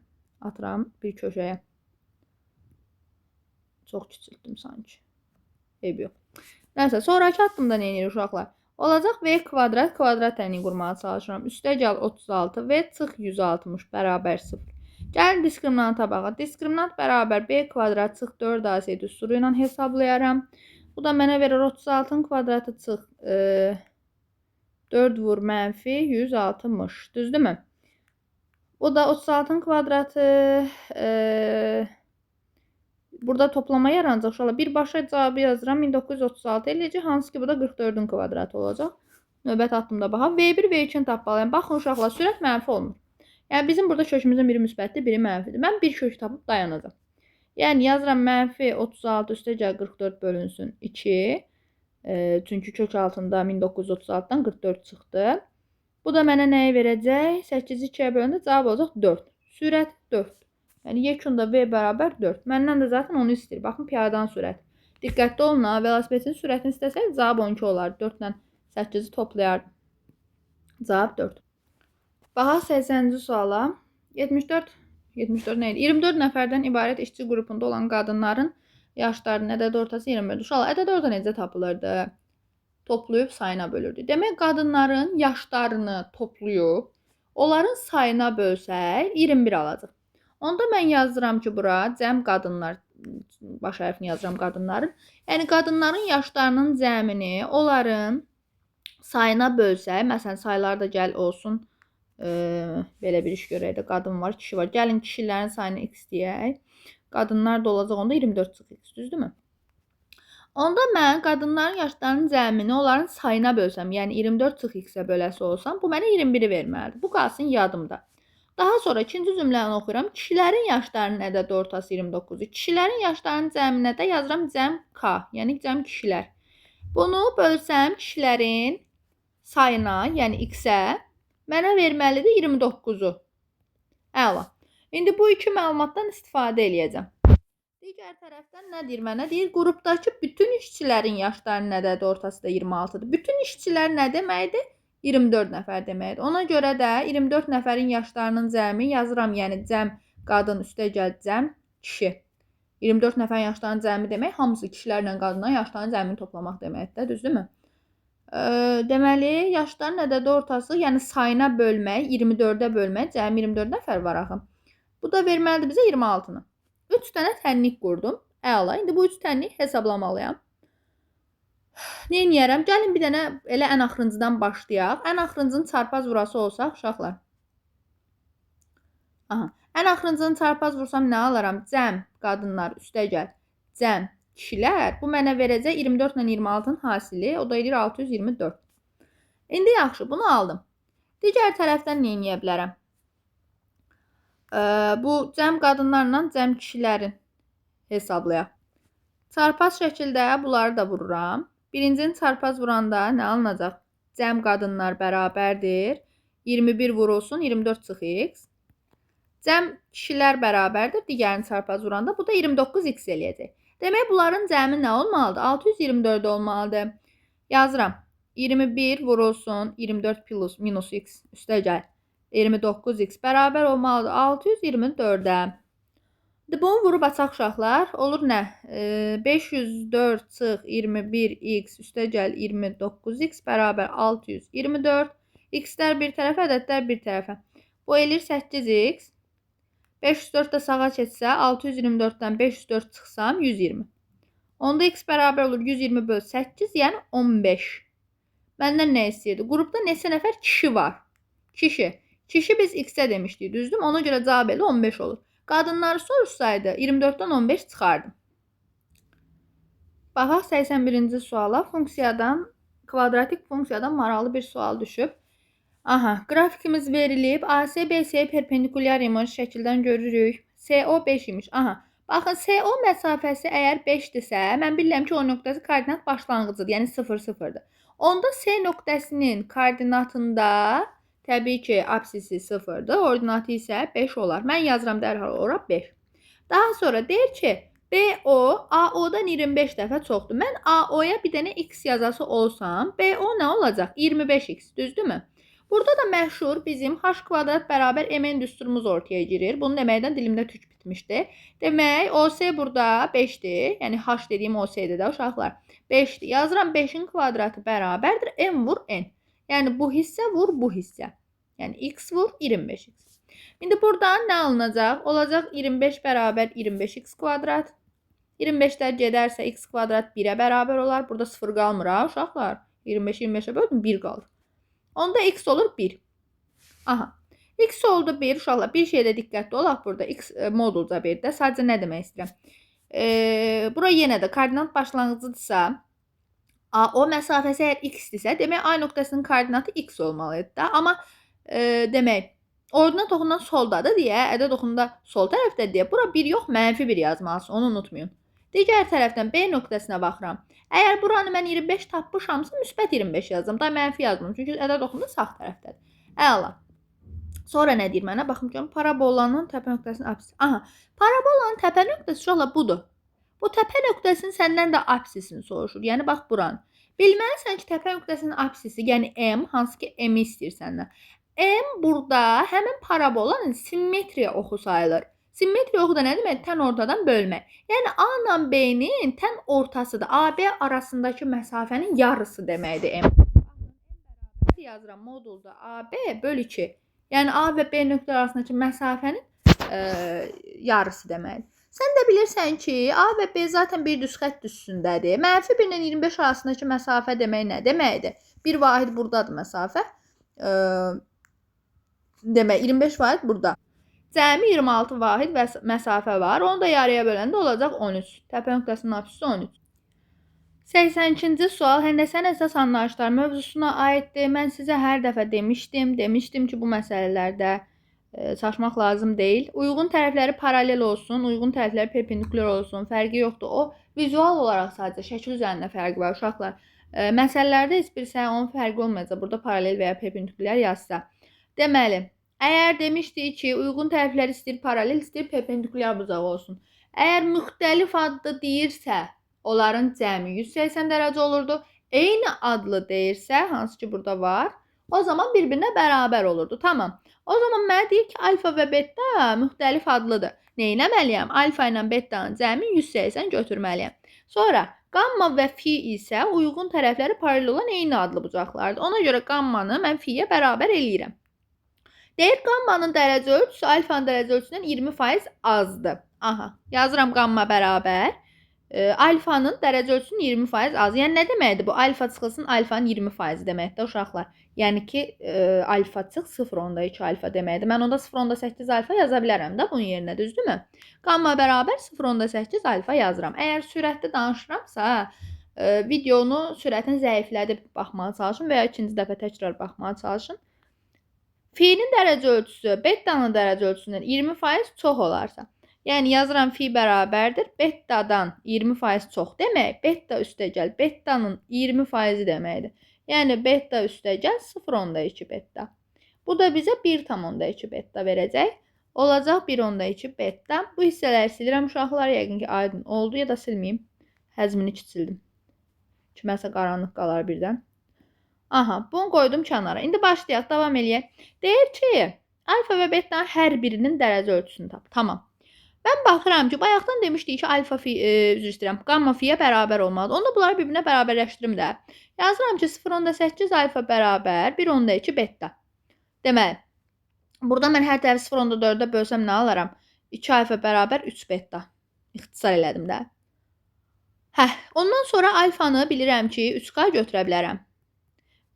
Atıram bir köşəyə. Çox kiçiltdim sanki. Eyb yox. Nəsə, sonraki addımda nə edir uşaqlar? Olacaq V kvadrat tərini qurmağa çalışıram. Üstə gəl 36 V çıx 160 bərabər 0. Gəlin diskriminanta baxaq. Diskriminant bərabər B kvadrat çıx 4AC düsturu ilə hesablayarım. Bu da mənə verir 36-nın kvadratı çıx 4 vur mənfi 160. Düzdürmü? Bu da 36-nın kvadratı burada toplama yaranacaq uşaqlar. Birbaşa cavabı yazıram. 1936 eləyəcək. Hansı ki bu da 44-ün kvadratı olacaq. Növbəti addımda baxaq. V1, V2-ni tapmalıyam. Baxın uşaqlar, sürət mənfi olmur. Yəni bizim burada kökümüzün biri müsbətdir, biri mənfidir. Mən bir kök tapıb dayanacam. Yəni yazıram mənfi 36 üstə gəl 44 bölünsün 2. Çünki kök altında 1936-dan 44 çıxdı. Bu da mənə nəyi verəcək? 8-i 2-yə bölündə cavab olacaq 4. Sürət 4. Yəni yekunda V bərabər 4. Məndən də zaten onu istəyir. Baxın, piyadanın sürəti. Diqqətli olun, velosipedin sürətini istəsək cavab 12 olardı. 4 ilə 8-i toplayardım. Cavab 4. Baxaq 80-ci suala. 74 nə idi? 24 nəfərdən ibarət işçi qrupunda olan qadınların yaşlarının ədəd ortası 25. Uşaqlar, ədəd orta necə tapılırdı? Toplayıb sayına bölürdü. Demək, qadınların yaşlarını toplayıb, onların sayına bölsək 21 alacaq. Onda mən yazıram ki, bura cəm qadınlar, baş hərfini yazıram qadınların. Yəni, qadınların yaşlarının cəmini onların sayına bölsək, məsələn, saylar da gəl olsun. Belə bir iş görək də, qadın var, kişi var. Gəlin kişilərin sayını x deyək. Qadınlar da olacaq onda 24/x, düzdürmü? Onda mən qadınların yaşlarının cəmini onların sayına bölsəm, yəni 24/x-ə böləsi olsam, bu mənə 21-i verməlidir. Bu qalsın yadımda. Daha sonra ikinci cümləni oxuyuram. Kişilərin yaşlarının ədəd ortası 29-dur. Kişilərin yaşlarının cəminə də yazıram cəm K, yəni cəm kişilər. Bunu bölsəm kişilərin sayına, yəni x-ə, mənə verməlidir 29-u. Əla. İndi bu iki məlumatdan istifadə eləyəcəm. Digər tərəfdən nə deyir mənə? Deyir, qrupdakı bütün işçilərin yaşlarının ədədi ortası da 26-dır. Bütün işçilər nə deməkdir? 24 nəfər deməkdir. Ona görə də 24 nəfərin yaşlarının cəmi yazıram, yəni cəm qadın üstə gəl cəm kişi. 24 nəfərin yaşlarının cəmi demək, hamısı kişilərlə qadınların yaşlarının cəmini toplamaq deməkdir, düzdürmü? Deməli, yaşların ədədi ortası, yəni sayına bölmək, 24-ə bölmək, cəmi 24 nəfər var axı. Bu da verməlidir bizə 26-nı. 3 dənə tənlik qurdum. Əla. İndi bu 3 tənlik hesablamalıyam. Nə edərəm? Gəlin bir dənə elə ən axırıncıdan başlayaq. Ən axırıncının çarpaz vurası olsaq, uşaqlar. Aha. Ən axırıncını çarpaz vursam nə alaram? Cəm qadınlar üstə gəl. Cəm kişilər. Bu mənə verəcək 24 ilə 26-nın hasili. O da edir 624. İndi yaxşı, bunu aldım. Digər tərəfdən nə edə bilərəm? Bu cəm qadınlarla cəm kişilərin hesablayaq. Çarpaz şəkildə bunları da vururam. Birincini çarpaz vuranda nə alınacaq? Cəm qadınlar bərabərdir. 21 vurulsun 24/x. Cəm kişilər bərabərdir. Digərini çarpaz vuranda bu da 29x eləyəcək. Demək bunların cəmi nə olmalıdır? 624 olmalıdır. Yazıram. 21 vurulsun 24 plus minus x üstə gəl. 29x bərabər olmalıdır 624-ə. Bunu vurub açaq uşaqlar. Olur nə? 504 çıx 21x üstə gəl 29x bərabər 624. X'lər bir tərəfə, ədədlər bir tərəfə. Bu eləyir 8x. 504 də sağa keçsə 624-dən 504 çıxsam 120. Onda x bərabər olur 120 böl 8, yəni 15. Məndən nə istəyirdi? Qrupda neçə nəfər kişi var? Kişi. Kişi biz x-ə demişdik, düzdür mü? Ona görə cavab elə 15 olur. Qadınları soruşsaydı 24-dən 15 çıxardım. Baxaq 81-ci suala. Kvadratik funksiyadan maraqlı bir sual düşüb. Aha, qrafikimiz verilib. AC BC perpendikulyar imiş şəkildən görürük. CO 5 imiş. Aha. Baxın, CO məsafəsi əgər 5-dirsə, mən bilirəm ki, o nöqtəsi koordinat başlanğıcıdır, yəni 0, 0-dır. Onda C nöqtəsinin koordinatında təbii ki, apsisi 0-dır, ordinatı isə 5 olar. Mən yazıram dərhal ora 5. Daha sonra deyir ki, BO AO-dan 25 dəfə çoxdur. Mən AO-ya bir dənə x yazası olsam, BO nə olacaq? 25x, düzdürmü? Burada da məşhur bizim h kvadrat bərabər mn düsturumuz ortaya girir. Bunu deməkdən dilimdə tük bitmişdi. Demək, OS burada 5-dir. Yəni h dediyim OS-dir də uşaqlar. 5-dir. Yazıram 5-in kvadratı bərabərdir. M vur n. Yəni bu hissə vur bu hissə. Yəni x vur 25x. İndi buradan nə alınacaq? Olacaq 25 bərabər 25x kvadrat. 25-lər gedərsə x kvadrat 1-ə bərabər olar. Burada 0 qalmır ha uşaqlar. 25-i 25-ə böldüm 1 qalır. Onda x olur 1. Aha. X oldu 1 uşaqlar. Bir şeydə diqqətli olaq burada. X modulca 1-də. Sadəcə nə demək istəyirəm? Bura yenə də koordinat başlanğıcıdırsa, o məsafəsi əgər x-dirsə, demək A nöqtəsinin koordinatı x olmalıdır da. Amma demək, ordinat oxundan soldadır deyə, ədəd oxundan sol tərəfdə deyə, bura 1 yox, mənfi 1 yazmalısın. Onu unutmayın. Digər tərəfdən B nöqtəsinə baxıram. Əgər buranı mən 25 tapmışamsa, müsbət 25 yazdım. Da mənfi yazdım. Çünki ədəd oxunda sağ tərəfdədir. Əla. Sonra nə deyir mənə? Baxım görüm. Parabolanın təpə nöqtəsinin apsisi. Aha. Parabolanın təpə nöqtəsi uşaqlar budur. Bu təpə nöqtəsinin səndən də apsisini soruşur. Yəni bax buranı. Bilməlisən ki, təpə nöqtəsinin apsisi, yəni M, hansı ki M istəyir səndən. M burada həmin parabolanın simmetriya oxu sayılır. Simmetriya oxu da nə demək? Tən ortadan bölmək. Yəni A ilə B-nin tən ortasıdır. AB arasındakı məsafənin yarısı deməkdir M. Yazıram modulda AB böl 2. Yəni A və B nöqtə arasındakı məsafənin yarısı deməkdir. Sən də bilirsən ki, A və B zaten bir düz xətt üstündədir. -1 ilə 25 arasındakı məsafə demək nə deməkdir? Bir vahid buradadır məsafə. Demək 25 vahid burada. Cəmi 26 vahid məsafə var. Onu da yarıya böləndə olacaq 13. Təpə nöqtəsinin apsisi 13. 82-ci sual həndəsənin əsas anlayışlar mövzusuna aiddir. Mən sizə hər dəfə demişdim ki, bu məsələlərdə çaşmaq lazım deyil. Uyğun tərəfləri paralel olsun, uyğun tərəfləri perpendikulyar olsun, fərqi yoxdur. O vizual olaraq sadəcə şəkil üzərində fərqi var uşaqlar. Məsələlərdə heç bir onun fərqi olmayacaq. Burada paralel və ya perpendikulyar yazsa. Deməli, əgər demişdik ki, uyğun tərəflər istəyir paralel, istəyir perpendikulyar bucağı olsun. Əgər müxtəlif adlı deyirsə, onların cəmi 180 dərəcə olurdu. Eyni adlı deyirsə, hansı ki burada var, o zaman bir-birinə bərabər olurdu. Tamam. O zaman mənə deyir ki, alfa və beta müxtəlif adlıdır. Neynəməliyəm? Alfa ilə betanın cəmi 180 götürməliyəm. Sonra qamma və fi isə uyğun tərəfləri paralel olan eyni adlı bucaqlardır. Ona görə qammanı mən fiyə bərabər eləyirəm. Deyir, qammanın dərəcə ölçüsü alfanın dərəcə ölçüsündən 20% azdır. Aha, yazıram qamma bərabər. Alfanın dərəcə ölçüsünün 20% az. Yəni nə deməkdir bu? Alfa çıxılsın alfanın 20% deməkdir uşaqlar. Yəni ki, alfa çıx 0.2 alfa deməkdir. Mən onda 0.8 alfa yaza bilərəm də bunun yerinə, düzdürmü? Qamma bərabər 0.8 alfa yazıram. Əgər sürətli danışıramsa, videonu sürətini zəiflədib baxmağa çalışın və ya ikinci dəfə təkrar baxmağa çalışın. Fi'nin dərəcə ölçüsü betanın dərəcə ölçüsündən 20% çox olarsa, yəni yazıram fi bərabərdir betadan 20% çox demək, beta üstəgəl betanın 20% deməkdir. Yəni beta üstəgəl 0.2 beta. Bu da bizə 1.2 beta verəcək. Olacaq 1.2 beta. Bu hissələri silirəm uşaqlar, yəqin ki aydın oldu ya da silməyim. Həzmini kiçildim. Kiməsə qaranlıq qalar birdən. Aha, bunu qoydum kənara. İndi başlayaq, davam eləyək. Deyir ki, alfa və betanın hər birinin dərəcə ölçüsünü tap. Tamam. Mən baxıram ki, bayaqdan demişdik ki, alfa fi, üzr istəyirəm, qamma fiyə bərabər olmalıdır. Onda bunları bir-birinə bərabərləşdirim də. Yazıram ki, 0.8 alfa bərabər 1.2 beta. Deməli, burada mən hər tərəfi 0.4-də bölsəm nə alaram? 2 alfa bərabər 3 beta. İxtisar elədim də. Ondan sonra alfanı bilirəm ki, 3K götürə bilərəm.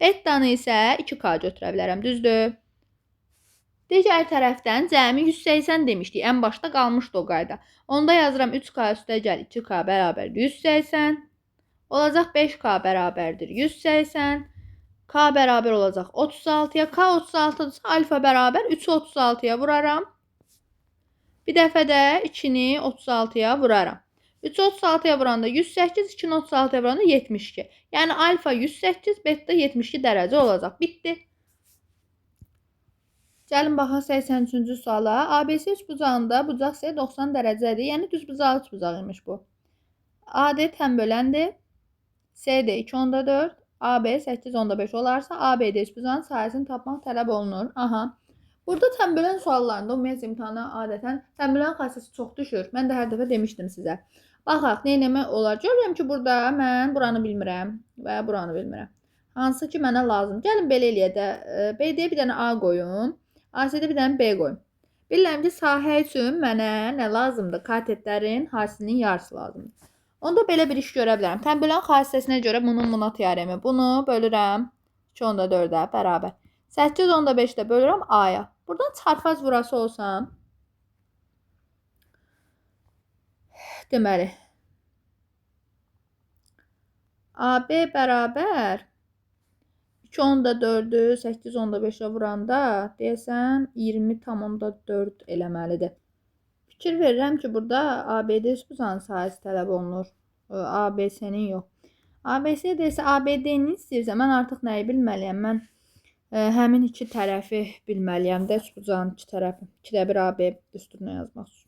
Betanı isə 2K götürə bilərəm, düzdür? Digər tərəfdən cəmi 180 demişdik. Ən başda qalmışdı o qayda. Onda yazıram 3K üstəgəl 2K bərabər 180. Olacaq 5K bərabərdir 180. K bərabər olacaq 36-ya. K 36-dırsa alfa bərabər 3'ü 36'ya vuraram. Bir dəfə də 2'ni 36'ya vuraram. 3'ü 36'ya vuranda 108, 2'ni 36'ya vuranda 72. Yəni alfa 108, beta 72 dərəcə olacaq. Bitdi. Gəlin baxaq 83-cü suala. ABC üçbucağında bucaq C 90 dərəcədir. Yəni düz bucaq üçbucaq imiş bu. AD tənböləndir. CD 2.4, AB 8.5 olarsa ABD üçbucağın sahəsini tapmaq tələb olunur. Aha. Burada tənbölən suallarında ümumiyyətlə imtahana adətən tənbölən xassəsi çox düşür. Mən də hər dəfə demişdim sizə. Baxaq, nə etmək olar? Görürəm ki, burada mən buranı bilmirəm və ya buranı bilmirəm. Hansı ki, mənə lazım. Gəlin belə eləyək də. BD-yə bir dənə A qoyun. AC-də bir dənə B qoyun. Bilirəm ki, sahə üçün mənə nə lazımdır? Katetlərin hasilinin yarısı lazımdır. Onda belə bir iş görə bilərəm. Tənbölən xassəsinə görə bunun buna teoremi. Bunu bölürəm 2.4-ə bərabər. 8.5-də bölürəm A-ya. Buradan çarpaz vurası olsam, deməli, AB bərabər 2.4-ü 8.5-ə vuranda deyəsən 20.4 eləməlidir. Fikir verirəm ki, burada ABD üçbucağın sahəsi tələb olunur. ABC-nin yox. ABC deyəsə ABD-nin istəyirsə, mən artıq nəyi bilməliyəm? Mən həmin iki tərəfi bilməliyəm də, üçbucağın iki tərəfi. 2də 1 AB düsturuna yazmaq üçün.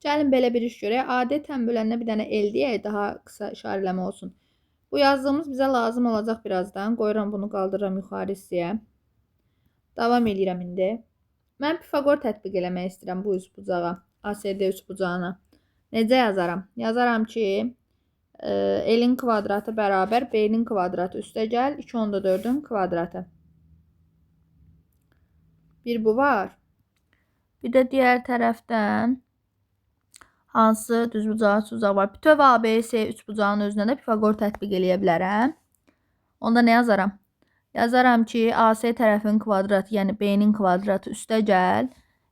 Gəlin belə bir iş görək. AD tənbölənə bir dənə el deyək, daha qısa işarələmə olsun. Bu yazdığımız bizə lazım olacaq birazdan. Qoyuram bunu, qaldırıram yuxarı hissəyə. Davam edirəm indi. Mən Pifagor tətbiq eləmək istəyirəm bu üçbucağa, ACD üçbucağına. Necə yazaram? Yazaram ki, elin kvadratı bərabər B-nin kvadratı üstəgəl 2.4-ün kvadratı. Bir bu var. Bir də digər tərəfdən hansı düzbucağı üçbucaq var? Bütöv ABS üçbucağın özünə də Pifaqor tətbiq eləyə bilərəm. Onda nə yazaram? Yazaram ki, AC tərəfin kvadratı, yəni B-nin kvadratı üstəgəl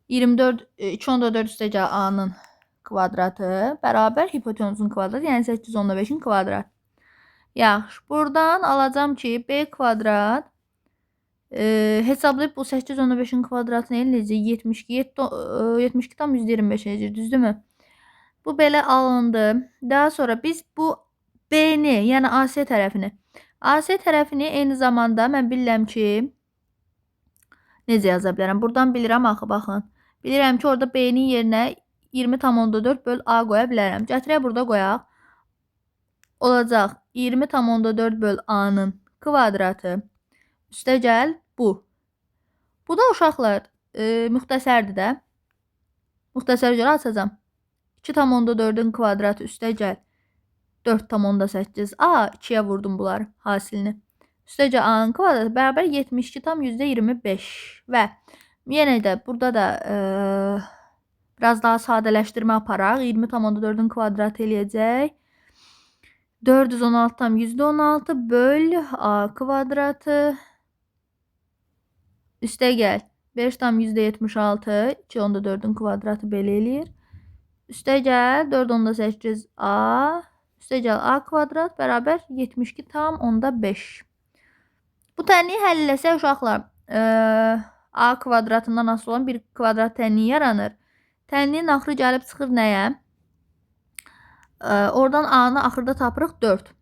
24 2/4 üstəgəl A-nın kvadratı bərabər hipotenuzun kvadratı, yəni 8/5-in kvadratı. Yaxşı, buradan alacağım ki, B kvadrat hesablayıb bu 8/5-in kvadratını eləyəcək 72 tam %25 eləyəcək, düzdürmü? Bu belə alındı. Daha sonra biz bu B-ni, yəni AC tərəfini eyni zamanda mən bilirəm ki, necə yaza bilərəm? Buradan bilirəm axı, baxın. Bilirəm ki, orada B-nin yerinə 20/4 böl A qoya bilərəm. Gətirək burada qoyaq. Olacaq 20/4 böl A-nın kvadratı üstəgəl bu. Bu da uşaqlar müxtəsərdir də. Müxtəsər görə açacağım. 2/4-ün kvadratı üstəgəl 4/8 A, 2-yə vurdum bunları hasilini. Üstəgəl A-nın kvadratı bərabər 72 tam %25 və yenə də burada da biraz daha sadələşdirmə aparaq. 20/4-ün kvadratı eləyəcək 416 tam %16 böl A kvadratı üstəgəl 5 tam %76 2/4-ün kvadratı belə eləyir. Üstəgəl 4/8 A üstəgəl A kvadrat bərabər 72 tam %5. Bu tənliyi həll eləsək uşaqlar, A kvadratından asılı olan bir kvadrat tənliyi yaranır. Tənliyin axırı gəlib çıxır nəyə? Oradan A-nı axırda tapırıq 4.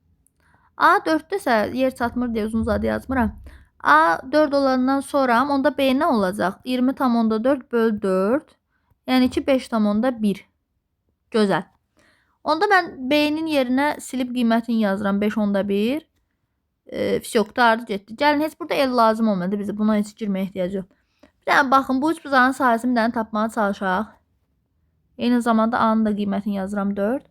A 4-dürsə, yer çatmır deyə uzun uzadı yazmıram. A 4 olandan sonra onda B nə olacaq? 20/4 böl 4. Yəni ki 5/1. Gözəl. Onda mən B-nin yerinə silib qiymətini yazıram 5/1. Всё, qutardı getdi. Gəlin, heç burada el lazım olmadı bizə. Buna heç girməyə ehtiyac yox. Bir dənə baxın, bu üçbucağın sahəsini bir dənə tapmağa çalışaq. Eyni zamanda A-nın da qiymətini yazıram 4.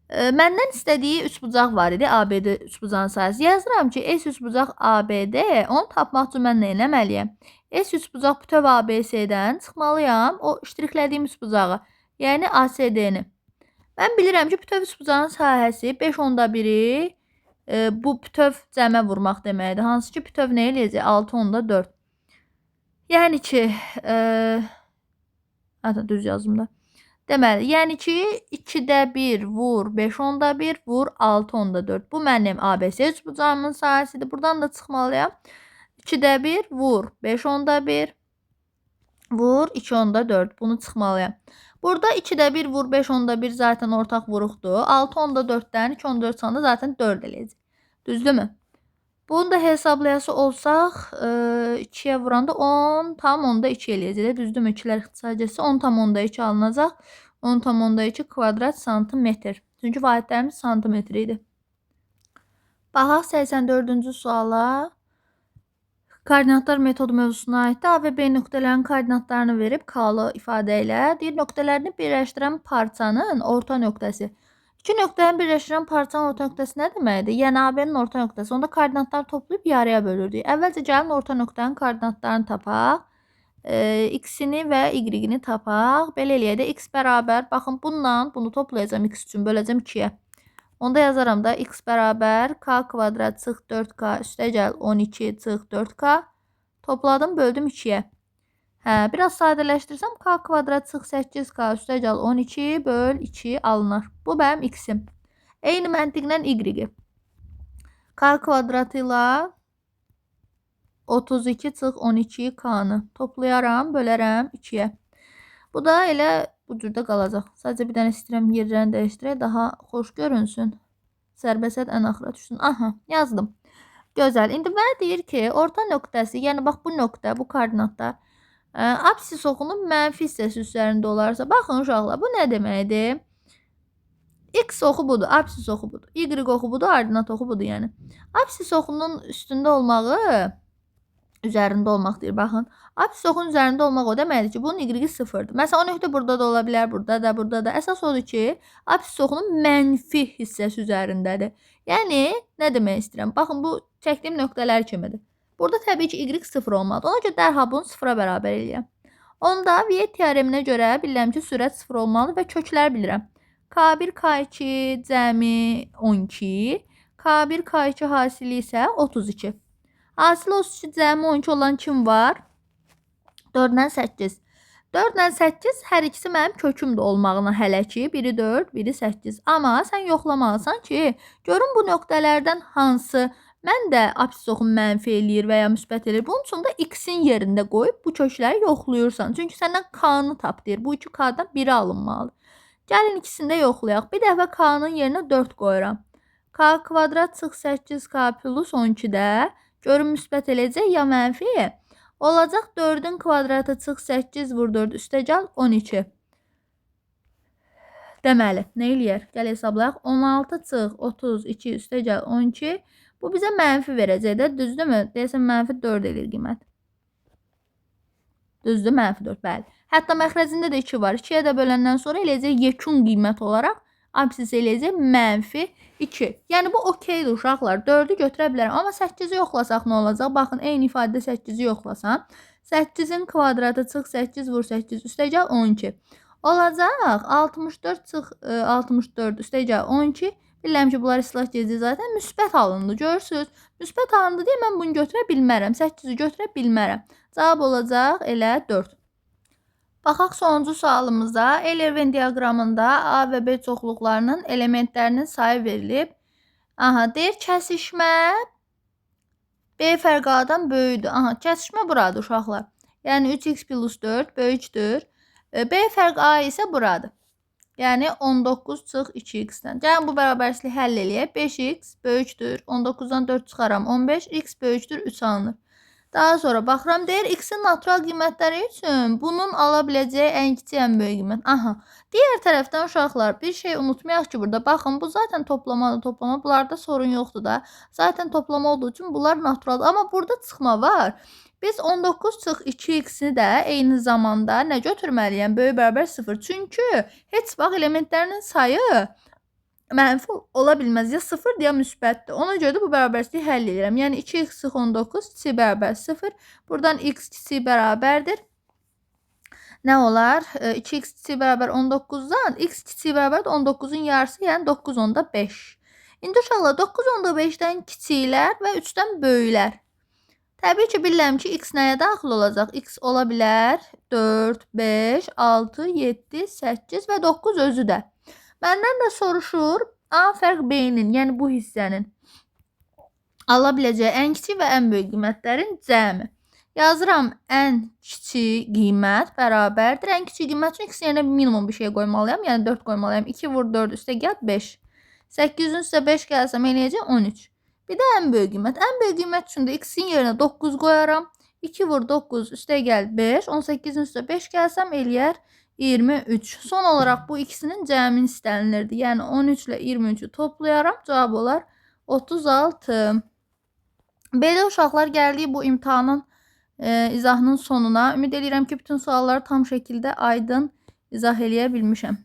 Məndən istədiyi üçbucaq var idi. ABD üçbucağın sahəsi. Yazıram ki, S üçbucaq ABD, onu tapmaq üçün mən nə eləməliyəm? S üçbucaq bütöv ABS-dən çıxmalıyam o ştriklədiyim üçbucağı, yəni ACD-ni. Mən bilirəm ki, bütöv üçbucağın sahəsi 5/1-i bu bütöv cəmə vurmaq deməkdir. Hansı ki, bütöv nə eləyəcək? 6/4. Yəni ki, düz yazdım da. Deməli, yəni ki, 2/1 vur 5/1 vur 6/4. Bu mənim ABS üçbucağımın sahəsidir. Buradan da çıxmalıyam. 2/1 vur 5/1 vur 2/4. Bunu çıxmalıyam. Burada 2/1 vur 5/1 zaten ortaq vuruqdur. 6/4-dən 2/4 çıxanda zaten 4 eləyəcək. Düzdürmü? Bunu da hesablayası olsaq, 2-yə vuranda 10/2 eləyəcək. Düzdürmü? 2-lər ixtisarcası 10/2 alınacaq. 10/2 kvadrat santimetr. Çünki vahidlərimiz santimetr idi. Baxaq 84-cü suala. Koordinatlar metodu mövzusuna aiddir. A və B nöqtələrin koordinatlarını verib K-lı ifadə ilə deyir, nöqtələrini birləşdirən parçanın orta nöqtəsi. İki nöqtəni birləşdirən parçanın orta nöqtəsi nə deməkdir? Yəni AB-nin orta nöqtəsi. Onda koordinatları toplayıb yarıya bölürdük. Əvvəlcə gəlin orta nöqtənin koordinatlarını tapaq. X-ini və Y-ini tapaq. Belə eləyək də X bərabər. Baxın, bununla bunu toplayacağım X üçün. Böləcəm 2-yə. Onda yazaram da X bərabər K kvadrat çıx 4K üstəgəl 12 çıx 4K. Topladım, böldüm 2-yə. Biraz sadələşdirsəm K kvadrat çıx 8K üstəgəl 12 böl 2 alınır. Bu mənim X-im. Eyni məntiqlə Y. K kvadratı ilə 32 çıx 12 K-nı toplayaram, bölərəm 2-yə. Bu da elə bu cürdə qalacaq. Sadəcə bir dənə istəyirəm yerlərini dəyişdirək, daha xoş görünsün. Sərbəsət ən axıra düşsün. Aha, yazdım. Gözəl. İndi mənə deyir ki, orta nöqtəsi, yəni bax bu nöqtə, bu koordinatlar apsis oxunun mənfi hissəsi üzərində olarsa, baxın uşaqlar, bu nə deməkdir? X oxu budur, apsis oxu budur. Y oxu budur, ordinat oxu budur, yəni. Apsis oxunun üstündə olmağı, üzərində olmaq deyir, baxın. Apsis oxunun üzərində olmaq o deməkdir ki, bunun Y-i 0-dır. Məsələn, o nöqtə burada da ola bilər, burada da, burada da. Əsas odur ki, apsis oxunun mənfi hissəsi üzərindədir. Yəni, nə demək istəyirəm? Baxın, bu çəkdiyim nöqtələr kimidir. Burada təbii ki, Y 0 olmalıdır. Ona görə dərhal bunu 0-a bərabər eləyəm. Onda Viet teoreminə görə bilirəm ki, sürət 0 olmalı və köklər bilirəm. K1, K2 cəmi 12, K1, K2 hasili isə 32. Hasili 32 cəmi 12 olan kim var? 4-dən 8. 4-dən 8 hər ikisi mənim kökümdə olmağına hələ ki, biri 4, biri 8. Amma sən yoxlamalısan ki, görün bu nöqtələrdən hansı mən də absisoxum mənfi eləyir və ya müsbət eləyir. Bunun üçün də x-in yerində qoyub bu kökləri yoxluyursan. Çünki səndən k-nı tap deyir. Bu 2k-dan biri alınmalıdır. Gəlin ikisini də yoxlayaq. Bir dəfə k-nın yerinə 4 qoyuram. K kvadrat çıx 8k plus 12-də görün müsbət eləyəcək ya mənfi. Olacaq 4-ün kvadratı çıx 8 vur 4 üstəgəl 12. Deməli, nə eləyər? Gəl hesablayaq. 16 çıx 32 üstəgəl 12. Bu bizə mənfi verəcək də, düzdürmü? Deyəsən mənfi 4 eləyir qiymət. Düzdür, mənfi 4, bəli. Hətta məxrəcində də 2 var. 2-yə də böləndən sonra eləyəcək yekun qiymət olaraq absis eləyəcək mənfi 2. Yəni bu okeydir uşaqlar. 4-ü götürə bilərəm. Amma 8-i yoxlasaq nə olacaq? Baxın, eyni ifadədə 8-i yoxlasam. 8-in kvadratı çıx 8 vur 8 üstəgəl 12. Olacaq 64 çıx 64 üstəgəl 12. Bilirəm ki, bunlar islah gecə zaten müsbət alındı. Görürsünüz? Müsbət alındı deyə mən bunu götürə bilmərəm. 8-i götürə bilmərəm. Cavab olacaq elə 4. Baxaq sonuncu sualımıza. Euler-Venn diaqramında A və B çoxluqlarının elementlərinin sayı verilib. Aha, deyir kəsişmə B fərqi A-dan böyükdür. Aha, kəsişmə buradır uşaqlar. Yəni 3x plus 4 böyükdür. B fərq A isə buradır. Yəni 19 çıx 2x-dən. Gəlin bu bərabərsizliyi həll eləyək. 5x böyükdür. 19-dan 4 çıxaram 15. X böyükdür 3 alınır. Daha sonra baxıram, deyir x-in natural qiymətləri üçün bunun ala biləcəyi ən kiçik ən böyük qiymət. Aha. Digər tərəfdən uşaqlar bir şey unutmayaq ki, burada baxın, bu zaten toplamadır, toplama. Bunlarda sorun yoxdur da. Zaten toplama olduğu üçün bunlar naturaldır. Amma burada çıxma var. Biz 19 çıx 2x-ni də eyni zamanda nə götürməliyəm? Böyük bərabər 0. Çünki heç vaxt elementlərinin sayı mənfi ola bilməz. Ya 0 ya müsbətdir. Ona görə də bu bərabərsizliyi həll edirəm. Yəni 2x çıx 19 kiçik bərabər 0. Buradan x kiçik bərabərdir. Nə olar? 2x kiçik bərabər 19-dan x kiçik bərabər 19-un yarısı, yəni 9 onda 5. İndi uşaqlar 9 onda 5-dən kiçiklər və 3-dən böyüklər. Təbii ki, bilirəm ki, x nəyə daxil olacaq? X ola bilər 4, 5, 6, 7, 8 və 9 özü də. Məndən də soruşur A fərq B-nin, yəni bu hissənin ala biləcəyi ən kiçik və ən böyük qiymətlərin cəmi. Yazıram ən kiçik qiymət bərabərdir. Ən kiçik qiymət üçün x yerinə minimum bir şey qoymalıyam, yəni 4 qoymalıyam. 2 vur 4 üstə gəl 5. 8-ün üstə 5 gəlsəm eləyəcək 13. Bir də ən böyük qiymət. Ən böyük qiymət üçün də x-in yerinə 9 qoyaram. 2 vur 9 üstə gəl 5. 18-in üstə 5 gəlsəm eləyər 23. Son olaraq bu ikisinin cəmini istənilirdi. Yəni 13 ilə 23-ü toplayaram. Cavab olar 36. Belə uşaqlar gəldik bu imtahanın izahının sonuna. Ümid edirəm ki, bütün sualları tam şəkildə aydın izah eləyə bilmişəm.